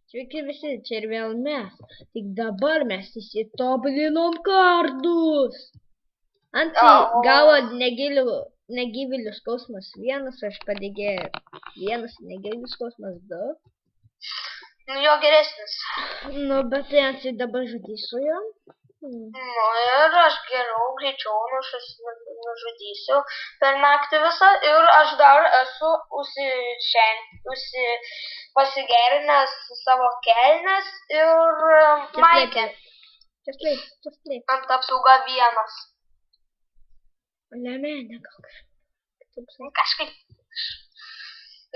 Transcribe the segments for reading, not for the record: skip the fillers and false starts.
Sveiki visi, čia ir vėl mes. Tik dabar mes įsitobulinom kardus. Antai gavo negyvėlių skausmas 1, aš padėgėjau 1, negyvėlių skausmas 2. Nu, jo geresnis. Nu, bet tai antai dabar žudysiu jo. Nu, ir aš greičiau nužudysiu per naktį visą. Ir aš dar esu pasigerinęs savo kelnes ir maikę. Čia slėp. Ant apsauga 1. Lemenė gal Kažkaip.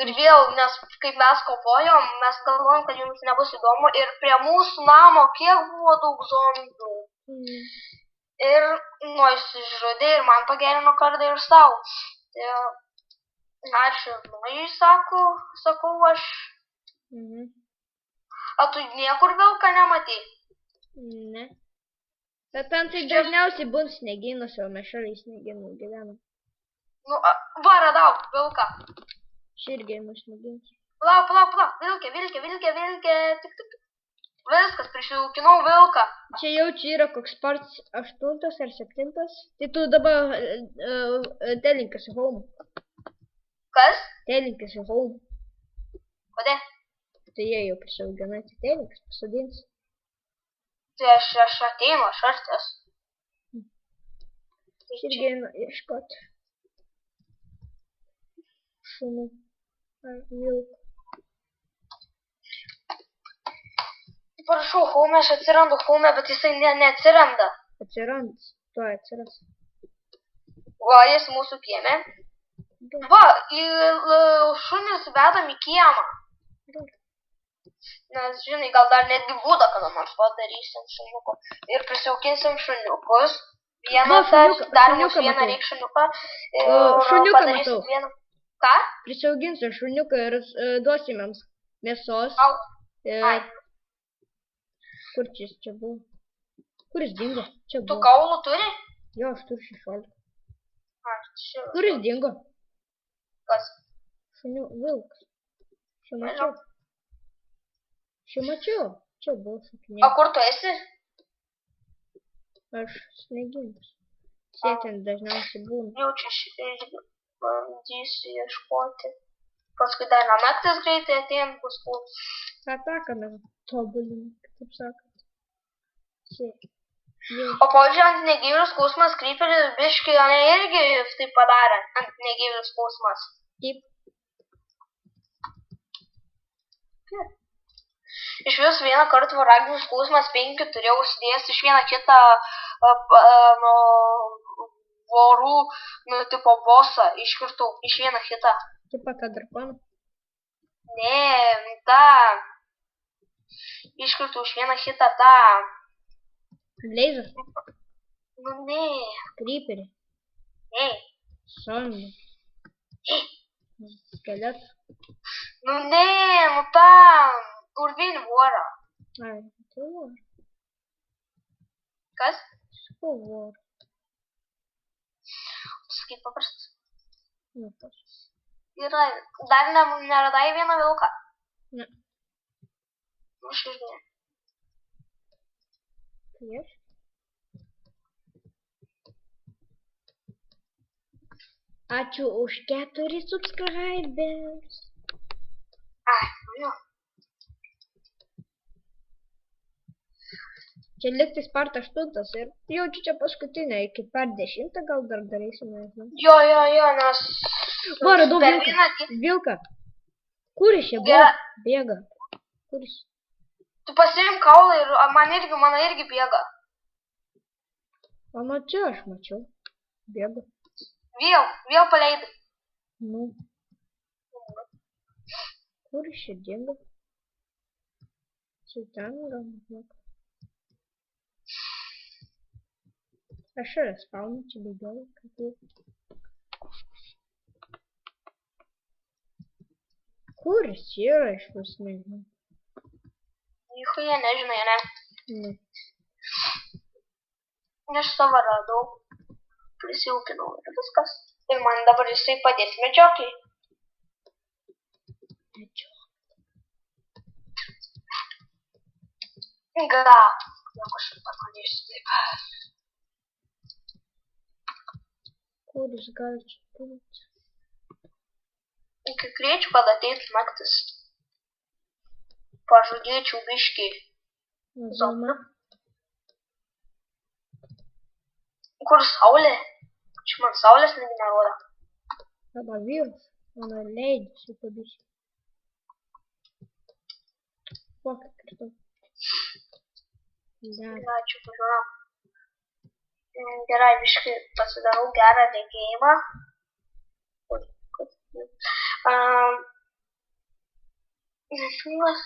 Ir vėl, nes kaip mes kovojom, mes galvojom, kad jums nebus įdomu. Ir prie mūsų namo kiek buvo daug zombių. Ir nu, išsižudė ir man pagerino kardą ir sau. Tai ačiū, nu, sakau aš. O tu niekur vilką nematei? Ne. Bet ten tai dažniausiai būn sniegynus, o mes šaliai sniegynų gyvenam. Nu, va, radau vilką. Aš irgi einu sniegynus. Palauk, vilkė. Tik. Viskas, prisijaukinau vilką. Čia jau yra koks parts 8 ar 7. Tai tu dabar telinkas į home. Kas? Telinkas į home. Kodėl? Tai jie jau prisijaukinai, tai telinkas pasadins. Tai aš ateinu, aš artės. Aš irgi einu ieškoti šunų ar vilkų. Parašau home, aš atsirandu home, bet jisai neatsiranda. Atsirandas, tuo atsiras. Va, jis mūsų kieme. Va, šunis vedam į kiemą. Nes, žinai, gal dar netgi būdą kada nors padarysim šuniuko. Ir prisijaukinsim šuniukus. Dar mūsų vieną reik šuniuką. Šuniuką matau. Ką? Prisijaukinsim šuniuką ir duosim jiems mėsos. Ai. Kur čia buvo? Kur jis dingo? Čia buvo. Tu kaulų turi? Jo, aš turiu 16. Kur jis dingo? Kas? Šuniu, vilkas. Čia mačiau. Čia buvo šukinė. O kur tu esi? Aš sniegynus. Siekiant dažniausiai būna. Jau čia bandysiu ieškoti. Paskui dar naktis greitai atėjom bus kūs. Ataką mes tobulinam, kaip sakant. O pavyzdžiui, ant negyvėlių skausmas kryperis biškį irgi taip padarė, ant negyvėlių skausmas. Taip. Iš vis vieną kartą varaginių skausmas 5 turėjau užsidėjęs iš vieną kitą vorų, tipo bosą, iškirtau iš vieną kitą. Taip pat tą drakoną? Ne, tą. Iškirtau iš vieną kitą tą. Blazer? Nu, ne. Kryperį? Ne. Zombį? Skeletą? Nu, ne, nu tą. Urvinį vorą. Ai, tai vorą. Kas? Sakau vorą. Sakai paprastas. Nu, paprastas. Yra, dar neradai vieną vilką? Ne. Aš irgi. Prieš? Ačiū už 4 subscribers. Ai, nu. Čia liktais part 8 ir jaučiu čia paskutinę, iki part 10 gal dar darysim, nežinau. Jo, nes... Va, radau vilką. Kur jis čia buvo? Bėga. Kur jis? Tu pasiimk kaulą ir mano irgi bėga. Mano čia aš mačiau. Bėga. Vėl paleidai. Nu. Kur jis čia dingo? Čia ten gal bėga. Aš ir spaunu, čia bėgiau. Kur jis yra iš vis nežinau? Nichuja nežinai, ne? Ne. Aš savo radau. Prisijaukinau ir viskas. Ir man dabar jisai padės medžioklei. Gal. Jeigu aš padarysiu taip. Kur jis gali čia būti? Iki greičiau, kad ateitų naktis. Pažudėčiau biškį. Zoma. Kur saulė? Čia man saulės negi nerodo. Arba vyrus. Mano leidžiasi pabiški. Kokį kartu. Na, čia pažiūrėjau. Gerai, biškį pasidarau gerą regėjimą. Nesmūgas.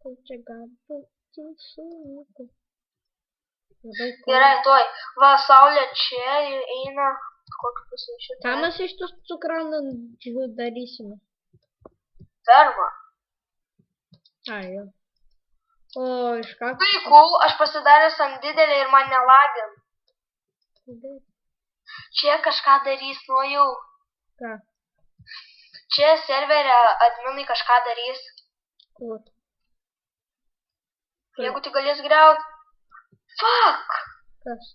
Kaip čia gali būti sunku. Gerai, tuoj. Va, saulė čia eina. Kokį pusę šitą. Ką mes iš tų cukranančių darysime? Ferma. Ai, jo. O, iš ką? Tai cool, aš pasidaręs ant didelį ir man nelagin. Čia kažką darys, nu jau. Ką? Čia serverio adminai kažką darys. Kur? Jeigu tik galės griaut. Fuck! Kas?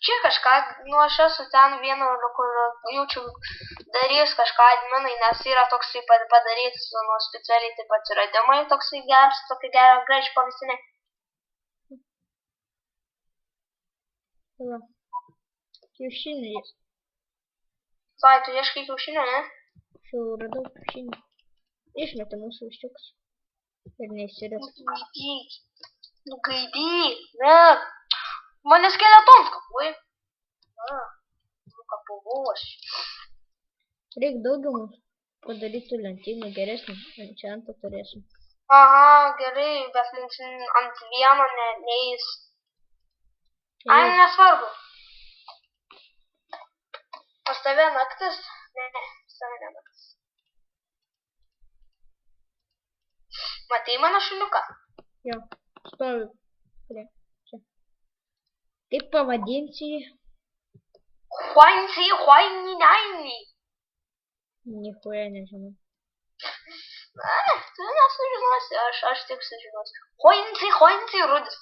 Čia kažką, nu aš esu ten vieno, kur jaučiu darys kažką adminai, nes yra toksai padarytas, nu, specialiai taip atsiradimai, toksai geras, tokia gera graži pavėsinė. Va. Kiaušinių jis. Vai, tu ieškai kiaušinio, ne? Aš jau radau kiaušinį. Išmetė mūsų viščiukus. Ir neįsirės. Nugaidyk, ne. Mane skeletons kapuoja. Kapuvos. Reik daugiau mūsų padaryti lentynų geresnį. Enchantą turėsim. Aha, gerai, bet mums ant vieno neįs. Ai, nesvarbu. Pas tave naktis? Ne, pas tave ne naktis. Matei mano šuniuką? Jo, stovi prie čia. Kaip pavadinsi jį? Huansi, huaini, naini. Nichuja nežinau. Tu nesužinosi, aš tik sužinosiu. Huansi, rudis.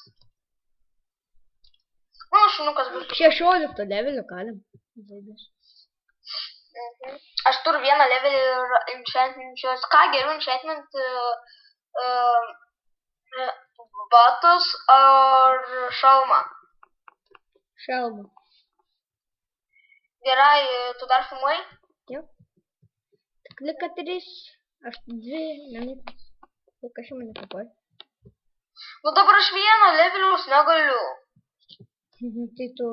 Mano šuniukas bus. 16 levelio galim. Zaibės. Aš turiu vieną levelį ir enchantmenčios. Ką geriau enchantment batus ar šalmą? Šalmą. Gerai, tu dar filmuoji? Jo. Tik lika 3, aš 2 minutės. Tik aš mane kapoju. Nu dabar aš vieną levelius negaliu. Tai tu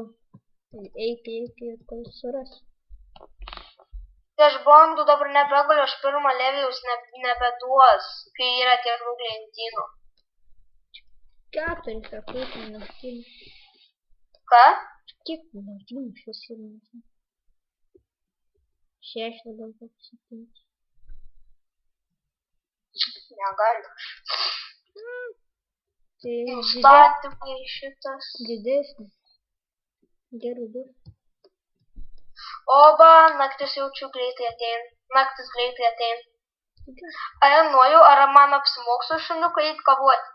eik, kol suras. Tai aš bandų dabar nebegaliu, aš pirmą levelius nebeduos, kai yra tiek daug lentynų. 4 sakau, naktynų. Ką? Kiek naktynų šis yra? 6 gal koks 7. Negaliu. Tai Nustatymai šitas. didesnis. Gerų dur. Oba, naktis jaučiu greitai atein. Naktis greitai atein. Nuoju, ar man apsimoksiu šuniuką eit kavuoti?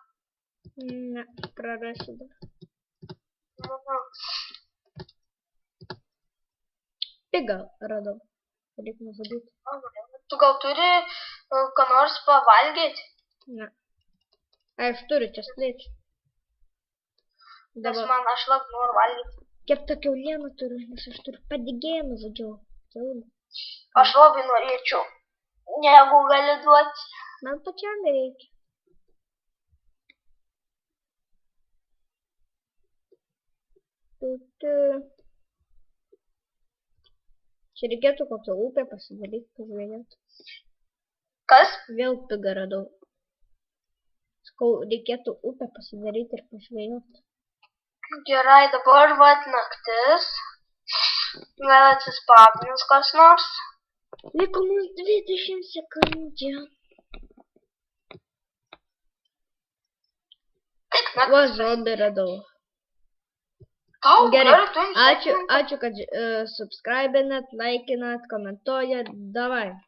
Ne, prarasiu dar. Pigą radau. Reikia nužudyti. Tu gal turi ką nors pavalgyti? Ne. Aš turiu čia slėpčių. Nes man aš labai noriu valgyti. Keptą kiaulieną turiu, nes aš turiu padigėję nužudžiau. Aš labai norėčiau. Jeigu gali duoti. Man pačiam reikia. Čia reikėtų kokią upę pasidaryti, pažvėjoti. Kas? Vėl pigą radau. Sakau, reikėtų upę pasidaryti ir pažvėjoti. Gerai, dabar vat naktis. Gal atsispapnės kas nors. Liko mums 20 sekundžių. Tik Va, naktis. zombį radau. Tau Gerai, gerai, tu ačiū, kad subscribinat, laikinat, komentuojat, davai.